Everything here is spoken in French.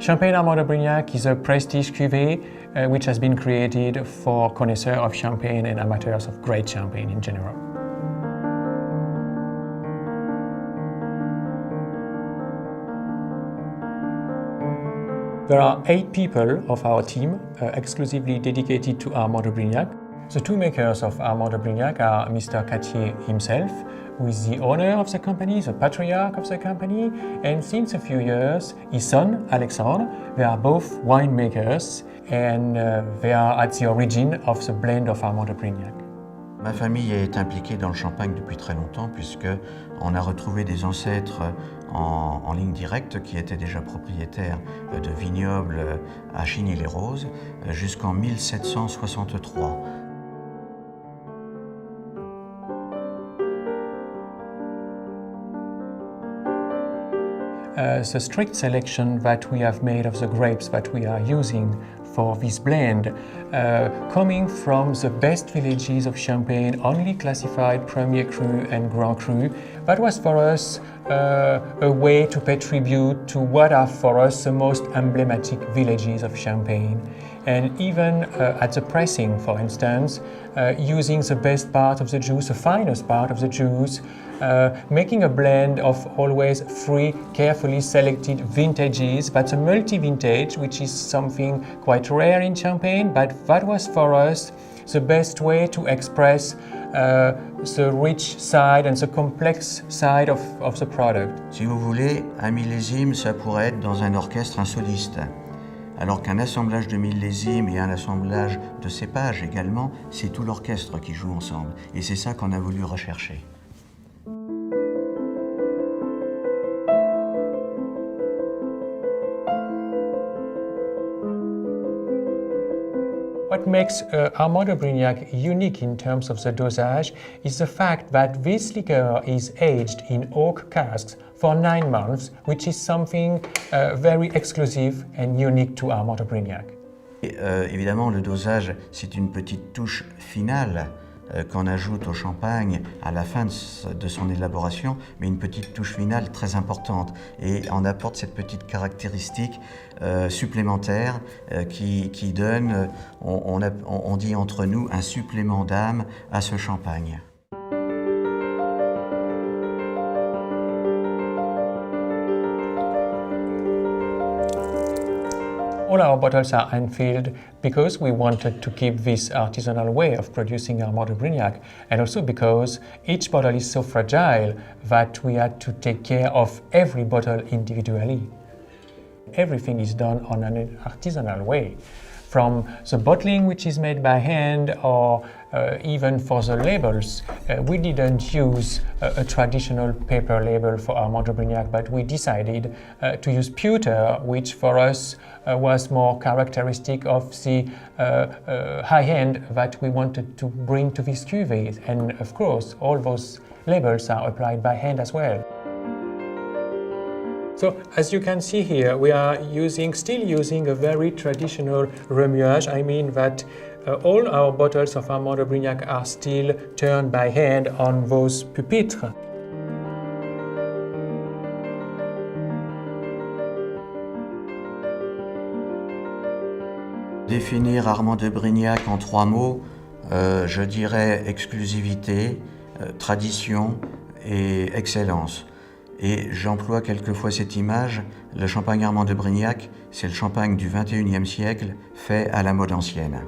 Champagne Armand de Brignac is a prestige cuvée which has been created for connoisseurs of champagne and amateurs of great champagne in general. There are 8 people of our team exclusively dedicated to Armand de Brignac. The 2 makers of Armand de Brignac are Mr. Cattier himself, who is the owner of the company, the patriarch of the company, and since a few years, his son, Alexandre. They are both winemakers and they are at the origin of the blend of Armand de Brignac. Ma famille est impliquée dans le champagne depuis très longtemps puisqu'on a retrouvé des ancêtres en ligne directe qui étaient déjà propriétaires de vignobles à Chigny-les-Roses jusqu'en 1763. The strict selection that we have made of the grapes that we are using for this blend, coming from the best villages of Champagne, only classified Premier Cru and Grand Cru, that was for us a way to pay tribute to what are for us the most emblematic villages of Champagne. And even at the pressing, for instance, using the best part of the juice, the finest part of the juice, making a blend of always 3 carefully selected vintages. That's a multi-vintage, which is something quite rare in Champagne, but that was for us the best way to express the rich side and the complex side of the product. Si vous voulez, un millésime, ça pourrait être dans un orchestre un soliste. Alors qu'un assemblage de millésimes et un assemblage de cépages également, c'est tout l'orchestre qui joue ensemble. Et c'est ça qu'on a voulu rechercher. What makes Armand de Brignac unique in terms of the dosage is the fact that this liqueur is aged in oak casks for 9 months, which is something very exclusive and unique to Armand de Brignac. Évidemment, le dosage, c'est une petite touche finale qu'on ajoute au champagne à la fin de son élaboration, mais une petite touche finale très importante. Et on apporte cette petite caractéristique supplémentaire qui donne, on dit entre nous, un supplément d'âme à ce champagne. All our bottles are hand-filled because we wanted to keep this artisanal way of producing Armand de Brignac, and also because each bottle is so fragile that we had to take care of every bottle individually. Everything is done on an artisanal way. From the bottling, which is made by hand, or even for the labels, we didn't use a traditional paper label for Armand de Brignac, but we decided to use pewter, which for us was more characteristic of the high end that we wanted to bring to this cuvée. And of course, all those labels are applied by hand as well. So, as you can see here, we are still using a very traditional remuage. I mean that all our bottles of Armand de Brignac are still turned by hand on those pupitres. Définir Armand de Brignac en 3 mots, je dirais exclusivité, tradition et excellence. Et j'emploie quelquefois cette image, le champagne Armand de Brignac, c'est le champagne du XXIe siècle fait à la mode ancienne.